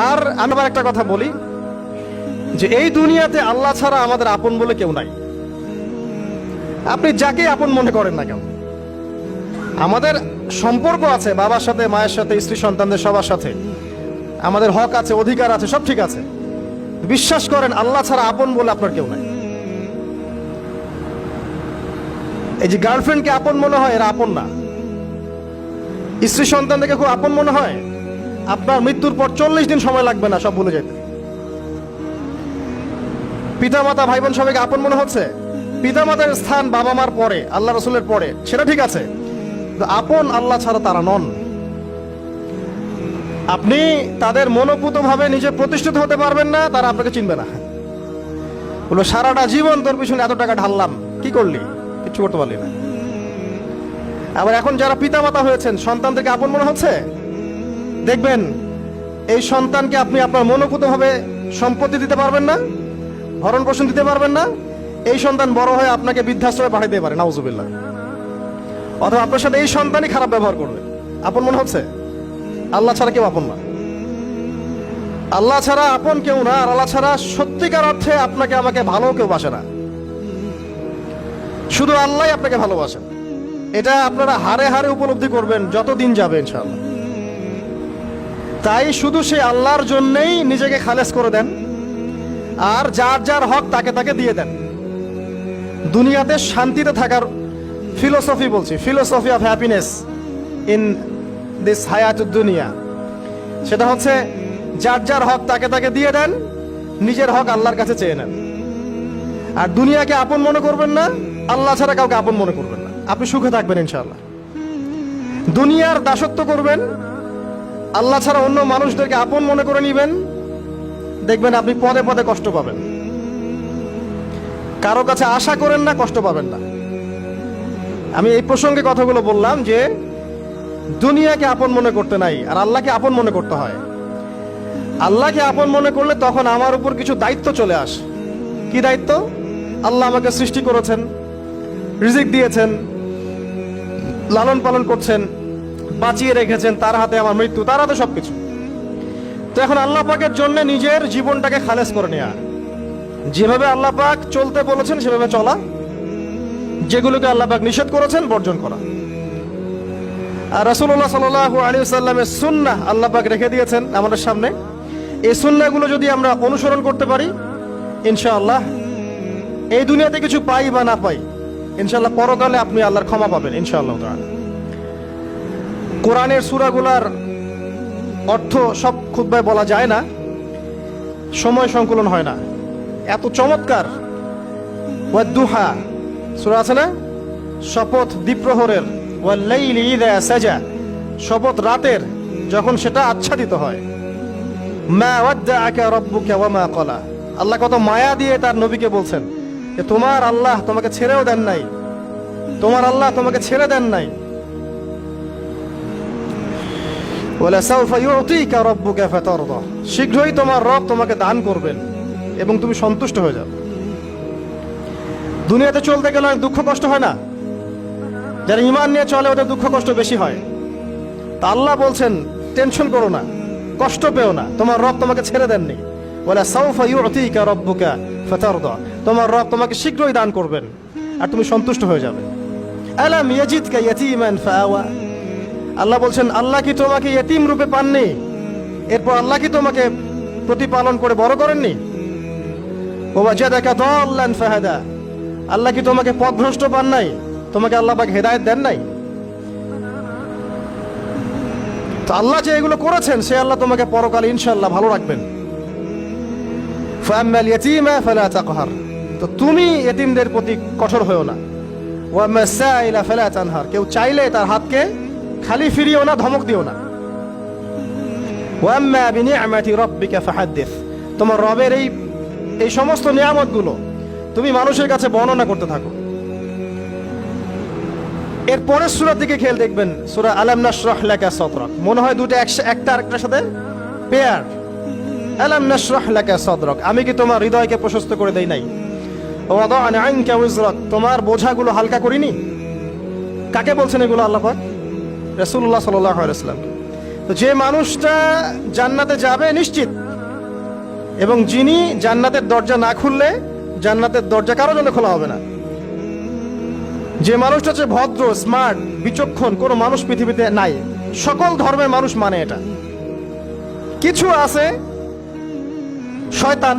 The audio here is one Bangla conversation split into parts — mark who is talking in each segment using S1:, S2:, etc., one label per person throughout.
S1: আর আমি আবার একটা কথা বলি যে এই দুনিয়াতে আল্লাহ ছাড়া আমাদের আপন বলে কেউ নাই। আপনি যাকে আপন মনে করেন না কেন, আমাদের সম্পর্ক আছে বাবার সাথে, মায়ের সাথে, স্ত্রী সন্তানদের সবার সাথে, আমাদের হক আছে, অধিকার আছে, সব ঠিক আছে। বিশ্বাস করেন আল্লাহ ছাড়া আপন বলে আপনার কেউ নাই। এই যে গার্লফ্রেন্ডকে আপন মনে হয়, এরা আপন না। স্ত্রী সন্তানদেরকে খুব আপন মনে হয়, আপনার মৃত্যুর পর 40 দিন সময় লাগবে না সব ভুলে যেতে। পিতা মাতা ভাই বোন সবাইকে আপন মনে হচ্ছে। পিতা মাতার স্থান বাবা মার পরে, আল্লাহ রসুলের পরে, সেটা ঠিক আছে, কিন্তু আপন আল্লাহ ছাড়া তারা নন। আপনি তাদের মনোপুত ভাবে নিজে প্রতিষ্ঠিত হতে পারবেন না, তারা আপনাকে চিনবে না। বললো সারাটা জীবন তোর পিছনে এত টাকা ঢাললাম, কি করলি? কিছু করতে পারলি না। আবার এখন যারা পিতা মাতা হয়েছেন, সন্তানদেরকে আপন মনে হচ্ছে, দেখবেন এই সন্তানকে আপনি আপনার মনোপুত ভাবে সম্পত্তি দিতে পারবেন না, ভরণ পোষণ দিতে পারবেন না। এই সন্তান বড় হয়ে আপনাকে বৃদ্ধাশ্রমে পাঠাইতে পারে, নাউজুবিল্লাহ। অথবা আপনার সাথে এই সন্তানই খারাপ ব্যবহার করবে। আপন মনে হচ্ছে? আল্লাহ ছাড়া কেউ আপন না। আল্লাহ ছাড়া আপন কেউ না। আর আল্লাহ ছাড়া সত্যিকার অর্থে আপনাকে আমাকে ভালো কেউ বাসে না। শুধু আল্লাহই আপনাকে ভালোবাসেন। এটা আপনারা হারে হারে উপলব্ধি করবেন যত দিন যাবে ইনশাআল্লাহ। তাই শুধু সেই আল্লাহর জন্যই নিজেকে খালেস করে দেন, আর যার যার হক তাকে তাকে দিয়ে দেন। দুনিয়াতে শান্তিতে থাকার ফিলোসফি বলছি, philosophy of happiness in this হায়াতুদ দুনিয়া, সেটা হচ্ছে যার যার হক তাকে তাকে দিয়ে দেন, নিজের হক আল্লাহর কাছে চেয়ে নেন। আর দুনিয়াকে আপন মনে করবেন না, আল্লাহ ছাড়া কাউকে আপন মনে করবেন না। আপনি সুখে থাকবেন ইনশাআল্লাহ। দুনিয়ার দাসত্ব করবেন, আল্লাহ ছাড়া অন্য মানুষদেরকে আপন মনে করে নিবেন, দেখবেন আপনি পদে পদে কষ্ট পাবেন। কারো কাছে আশা করেন না, কষ্ট পাবেন না। আমি এই প্রসঙ্গে কথাগুলো বললাম যে দুনিয়াকে আপন মনে করতে নাই, আর আল্লাহকে আপন মনে করতে হয়। আল্লাহকে আপন মনে করলে তখন আমার উপর কিছু দায়িত্ব চলে আসে। কি দায়িত্ব? আল্লাহ আমাকে সৃষ্টি করেছেন, রিজিক দিয়েছেন, লালন পালন করছেন, বাঁচিয়ে রেখেছেন, তার হাতে আমার মৃত্যু, তার হাতে সবকিছু। তো এখন আল্লাহ পাকের জন্য নিজের জীবনটাকে খালেস করে নেওয়া, যেভাবে আল্লাহ পাক চলতে বলেছেন সেভাবে চলা, যেগুলোকে আল্লাহ পাক নিষেধ করেছেন বর্জন করা। আর রাসূলুল্লাহ সাল্লাল্লাহু আলাইহি ওয়াসাল্লামের সুন্নাহ আল্লাহ পাক রেখে দিয়েছেন আমাদের সামনে। এই সুন্নাহগুলো যদি আমরা অনুসরণ করতে পারি, ইনশাআল্লাহ এই দুনিয়াতে কিছু পাই বা না পাই, ইনশাআল্লাহ পরকালে আপনি আল্লাহর ক্ষমা পাবেন ইনশাআল্লাহ তাআলা। কোরআনের সূরাগুলোর অর্থ সব খুতবায় বলা যায় না, সময় সংকুলন হয় না। এত চমৎকার ওয়াদ-দুহা সূরা আছে না, শপথ দ্বিপ্রহরের, ওয়াল-লাইলি ইযা সাজা, শপথ রাতের যখন সেটা আচ্ছাদিত হয়। মা ওয়াদ্দাআকা রাব্বুকা ওয়া মা ক্বালা, আল্লাহ কত মায়া দিয়ে তার নবীকে বলছেন যে তোমার আল্লাহ তোমাকে ছেড়েও দেন নাই, তোমার আল্লাহ তোমাকে ছেড়ে দেন নাই। ওয়ালা সাউফা ইউতিকা রাব্বুকা ফাতারদা, শীঘ্রই তোমার রব তোমাকে দান করবেন এবং তুমি সন্তুষ্ট হয়ে যাবে। দুনিয়াতে চলতে গেলে দুঃখ কষ্ট হয় না? যারা ঈমান নিয়ে চলে ওদের দুঃখ কষ্ট বেশি হয়। তা আল্লাহ বলছেন টেনশন করো না, কষ্ট পেও না, তোমার রব তোমাকে ছেড়ে দেননি। ওয়ালা সাউফা ইউতিকা রাব্বুকা ফাতারদা, তোমার রব তোমাকে শীঘ্রই দান করবেন আর তুমি সন্তুষ্ট হয়ে যাবে। আলাম ইয়াজিদকা ইয়াতীমান ফাআওয়া, আল্লাহ বলছেন আল্লাহ কি তোমাকে ইয়েতিম রূপে পাননি? এরপর আল্লাহ কি তোমাকে প্রতিপালন করে বড় করেননি? ওয়াজাদাকা দাল্লান ফাহাদা, আল্লাহ কি তোমাকে পথভ্রষ্ট পান নাই? তোমাকে আল্লাহ পাক হেদায়েত দেন নাই? তো আল্লাহ যে এগুলো করেছেন সে আল্লাহ তোমাকে পরকালে ইনশাআল্লাহ ভালো রাখবেন। ফাআম্মাল ইয়াতীমা ফালা তাকহার, তো তুমি ইয়েতিমদের প্রতি কঠোর হয়ো না। ওয়াম্মাস সাইলা ফালা তানহার, কেউ চাইলে তার হাতকে খালি ফিরিও না, ধমক দিও না। ওয়াম্মা বিনিআমাতি রাব্বিকা ফাহাদ্দিস, তোমার রবের এই সমস্ত নিয়ামতগুলো তুমি মানুষের কাছে বর্ণনা করতে থাকো। এর পরের সূরার দিকে খেয়াল দেখবেন, সূরা আলাম নাশরাহ লাকা সাদরাক, মনে হয় দুটো একটা আরেকটার সাথে পেয়ার। আলাম নাশরাহ লাকা সাদরাক, আমি কি তোমার হৃদয়কে প্রশস্ত করে দেই নাই? ওয়াদা'না আনকা উযরাক, তোমার বোঝাগুলো হালকা করিনি? কাকে বলছেন এগুলো আল্লাহ পাক? রাসূলুল্লাহ সাল্লাল্লাহু আলাইহি ওয়াসাল্লাম। তো যে মানুষটা জান্নাতে যাবে নিশ্চিত, এবং যিনি জান্নাতের দরজা না খুললে জান্নাতের দরজা কারো জন্য খোলা হবে না। যে মানুষটা হচ্ছে ভদ্র, স্মার্ট, বিচক্ষণ, কোনো মানুষ পৃথিবীতে নাই। সকল ধর্মের মানুষ মানে এটা। কিছু আছে শয়তান,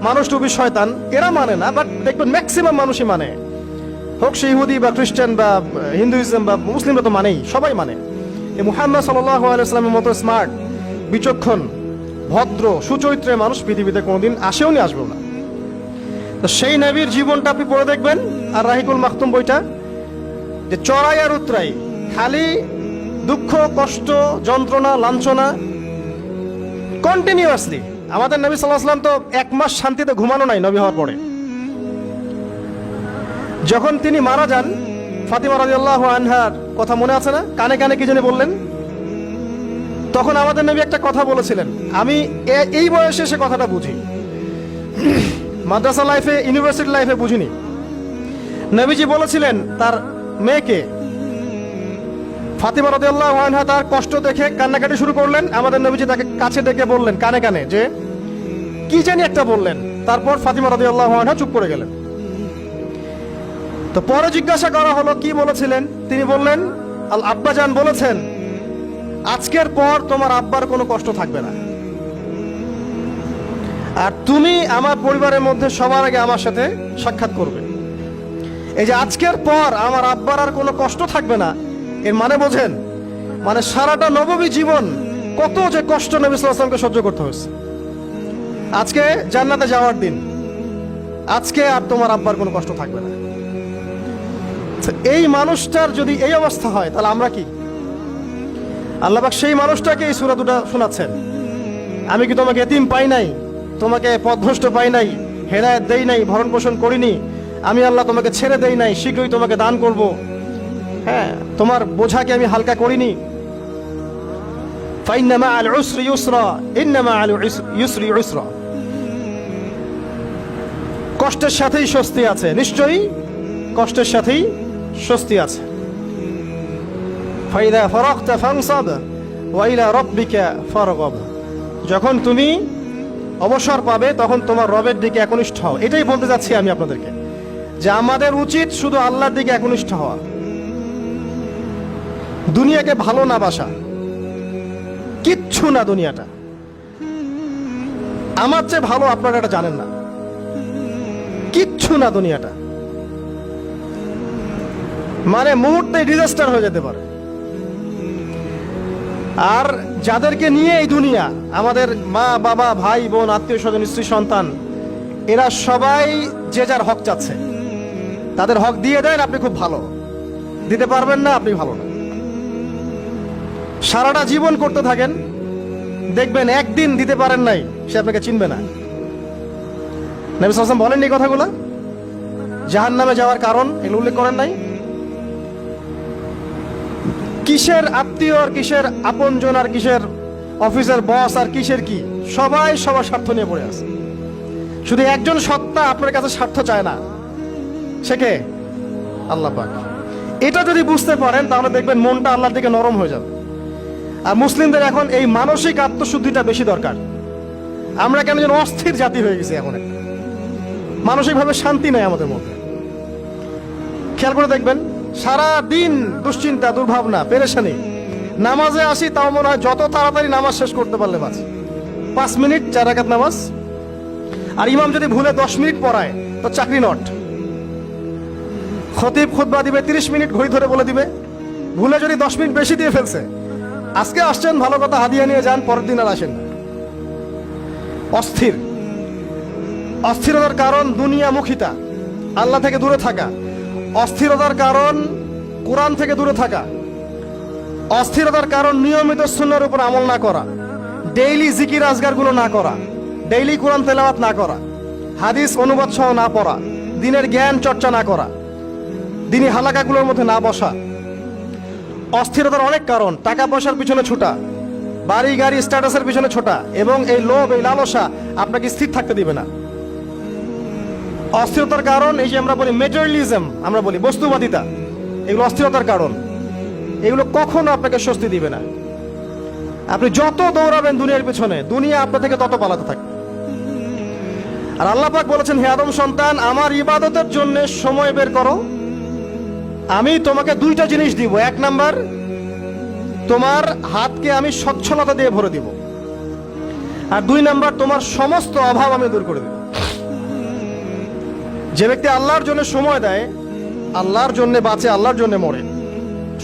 S1: মানুষ টুবি শয়তান, এরা মানে না, বাট দেখবেন ম্যাক্সিমাম মানুষই মানে, হোক সে ইহুদি বা খ্রিস্টান বা হিন্দুইজম বা মুসলিমরা তো মানেই, সবাই মানে। এই মুহাম্মদ সাল্লাল্লাহু আলাইহি ওয়াসাল্লামের মতো স্মার্ট, বিচক্ষণ, ভদ্র, সুচরিত্রের মানুষ পৃথিবীতে কোনোদিন আসেও নি, আসবেও না। তো সেই নবীর জীবনটা আপনি পড়ে দেখবেন, আর রাহিকুল মাখতুম বইটা, যে চড়াই আর উতরাই, খালি দুঃখ, কষ্ট, যন্ত্রণা, লাঞ্ছনা, কন্টিনিউয়াসলি। আমাদের নবী সাল্লাল্লাহু আলাইহি ওয়াসাল্লাম তো 1 মাস শান্তিতে ঘুমানো নাই নবী হওয়ার পরে। যখন তিনি মারা যান, ফাতিমা রাদিয়াল্লাহু আনহার কথা মনে আছে না? কানে কানে কি জানি বললেন। তখন আমাদের নবী একটা কথা বলেছিলেন, আমি এই বয়সে সে কথাটা বুঝি, মাদ্রাসা লাইফে, ইউনিভার্সিটি লাইফে বুঝিনি। নবীজি বলেছিলেন তার মেয়েকে, ফাতিমা রাদিয়াল্লাহু আনহা তার কষ্ট দেখে কান্নাকাটি শুরু করলেন। আমাদের নবীজি তাকে কাছে ডেকে বললেন কানে কানে যে কি জানি একটা বললেন। তারপর ফাতিমা রাদিয়াল্লাহু আনহা চুপ করে গেলেন। তো পরে জিজ্ঞাসা করা হলো কি বলেছিলেন, তিনি বললেন আল আব্বাজান বলেছেন আজকের পর তোমার আব্বার কোনো কষ্ট থাকবে না, আর তুমি আমার পরিবারের মধ্যে সবার আগে আমার সাথে সাক্ষাৎ করবে। এই যে আজকের পর আমার আব্বার আর কোনো কষ্ট থাকবে না, এর মানে বোঝেন, মানে সারাটা নববী জীবন কত যে কষ্ট নবী সাল্লাল্লাহু আলাইহি ওয়াসাল্লামকে সহ্য করতে হয়েছে। আজকে জান্নাতে যাওয়ার দিন, আজকে আর তোমার আব্বার কোনো কষ্ট থাকবে না। এই মানুষটার যদি এই অবস্থা হয়, তাহলে আমরা কি? আল্লাহ পাক সেই মানুষটাকে এই সূরা দুটো শোনাচ্ছেন, আমি কি তোমাকে এতিম পাই নাই, তোমাকে পথভ্রষ্ট পাই নাই, হেদায়েত দেই নাই, ভরণ পোষণ করিনি, আমি আল্লাহ তোমাকে ছেড়ে দেই নাই, শীঘ্রই তোমাকে দান করব, হ্যাঁ, তোমার বোঝাকে আমি হালকা করিনি। ফাইন্না মাআল উসরি ইউসরা, ইন্না মাআল ইউসরি ইউসরা, কষ্টের সাথেই স্বস্তি আছে, নিশ্চয়ই কষ্টের সাথেই স্বস্তি আছে। ফাইদা ফারাগতা ফানসাব ওয়া ইলা রাব্বিকা ফারগাব, যখন তুমি অবসর পাবে তখন তোমার রবের দিকে একনিষ্ঠ হও। এটাই বলতে যাচ্ছি আমি আপনাদেরকে, যে আমাদের উচিত শুধু আল্লাহর দিকে একনিষ্ঠ হওয়া, দুনিয়াকে ভালো না বাসা, কিচ্ছু না দুনিয়াটা। আমার চেয়ে ভালো আপনারা এটা জানেন না, কিচ্ছু না দুনিয়াটা, মানে মুহূর্তে ডিজাস্টার হয়ে যেতে পারে। আর যাদেরকে নিয়ে এই দুনিয়া, আমাদের মা বাবা, ভাই বোন, আত্মীয় স্বজন, স্ত্রী সন্তান, এরা সবাই যে যার হক চাচ্ছে, তাদের হক দিয়ে দেন, আপনি খুব ভালো, দিতে পারবেন না, আপনি ভালো না। সারাটা জীবন করতে থাকেন, দেখবেন একদিন দিতে পারেন নাই, সে আপনাকে চিনবে না। নবী সাল্লাল্লাহু আলাইহি ওয়াসাল্লাম বলেন এই কথাগুলো, জাহান্নামে যাওয়ার কারণ এগুলো উল্লেখ করেন নাই। কিসের আত্মীয় আর কিসের আপনজন আর কিসের অফিসের বস আর কিসের কি, সবাই সবার স্বার্থ নিয়ে পড়ে আছে। শুধু একজন সত্তা আপনার কাছে স্বার্থ চায় না, সে কে? আল্লাহ পাক। এটা যদি বুঝতে পারেন তাহলে দেখবেন মনটা আল্লাহর দিকে নরম হয়ে যাবে। আর মুসলিমদের এখন এই মানসিক আত্মশুদ্ধিটা বেশি দরকার। আমরা কেন যেন অস্থির জাতি হয়ে গেছি এখন, মানসিকভাবে শান্তি নেই আমাদের মধ্যে। খেয়াল করে দেখবেন সারা দিন দুশ্চিন্তা, দুর্ভাবনা, পেরেশানি। নামাজে আসি তাও মনে হয় যত তাড়াতাড়ি নামাজ শেষ করতে পারলে বাঁচি। 5 মিনিট 4 রাকাত নামাজ, আর ইমাম যদি ভুলে 10 মিনিট পড়ায় তো চাকরি নট। খতিব খুতবা দিবে 30 মিনিট ঘড়ি ধরে বলে দিবে, ভুলে যদি 10 মিনিট বেশি দিয়ে ফেলছে, আজকে আসছেন ভালো কথা, হাদিয়া নিয়ে যান, পরের দিন আর আসেন না। অস্থির। অস্থিরতার কারণ দুনিয়ামুখিতা, আল্লাহ থেকে দূরে থাকা। অস্থিরতার কারণ কোরআন থেকে দূরে থাকা। অস্থিরতার কারণ নিয়মিত সুন্নাহর উপর আমল না করা, ডেইলি জিকির আজগারগুলো না করা, ডেইলি কোরআন তেলাওয়াত না করা, হাদিস অনুবাদ সহ না পড়া, দিনের জ্ঞান চর্চা না করা, দিনী হালাকাগুলোর মধ্যে না বসা। অস্থিরতার অনেক কারণ, টাকা পয়সার পিছনে ছোটা, বাড়ি গাড়ি স্ট্যাটাসের পিছনে ছোটা, এবং এই লোভ, এই লালসা আপনাকে স্থির থাকতে দিবে না। অস্থিরতার কারণ এই যে আমরা বলি মেটেরিয়ালিজম, আমরা বলি বস্তুবাদিতা, এগুলো অস্থিরতার কারণ। এগুলো কখনো আপনাকে স্বস্তি দিবে না। আপনি যত দৌড়াবেন দুনিয়ার পেছনে, দুনিয়া আপনার থেকে তত পালাতে থাকবে। আর আল্লাহ পাক বলেছেন, হে আদম সন্তান, আমার ইবাদতের জন্য সময় বের করো, আমি তোমাকে দুইটা জিনিস দিব। এক নাম্বার, তোমার হাতকে আমি সচ্ছলতা দিয়ে ভরে দিব, আর দুই নাম্বার, তোমার সমস্ত অভাব আমি দূর করে দেব। যে ব্যক্তি আল্লাহর জন্য সময় দেয়, আল্লাহর জন্য বাঁচে, আল্লাহর জন্য মরে,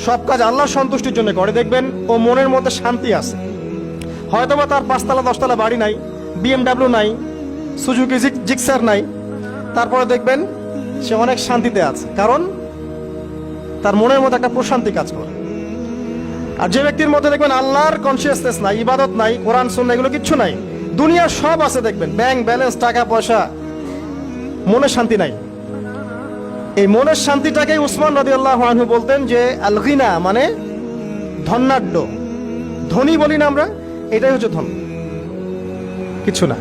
S1: সব কাজ আল্লাহর সন্তুষ্টির জন্য করে, দেখবেন ও মনের মধ্যে শান্তি আছে। হয়তোবা তার 5 তলা 10 তলা বাড়ি নাই, BMW নাই, সুজুকি জিক্সার নাই, তারপরে দেখবেন সে অনেক শান্তিতে আছে, কারণ তার মনের মধ্যে একটা প্রশান্তি কাজ করে। আর যে ব্যক্তির মধ্যে দেখবেন আল্লাহর কনসিয়াসনেস নাই, ইবাদত নাই, কোরআন সুন্নাহ এগুলো কিচ্ছু নাই, দুনিয়ার সব আছে, দেখবেন ব্যাংক ব্যালেন্স, টাকা পয়সা, মনে শান্তি নাই। এই মনের শান্তিটাকেই উসমান রাদিয়াল্লাহু আনহু বলতেন যে আল গিনা, মানে ধনাঢ্য, ধনী বলি না আমরা, এটাই হচ্ছে ধন, কিছু না।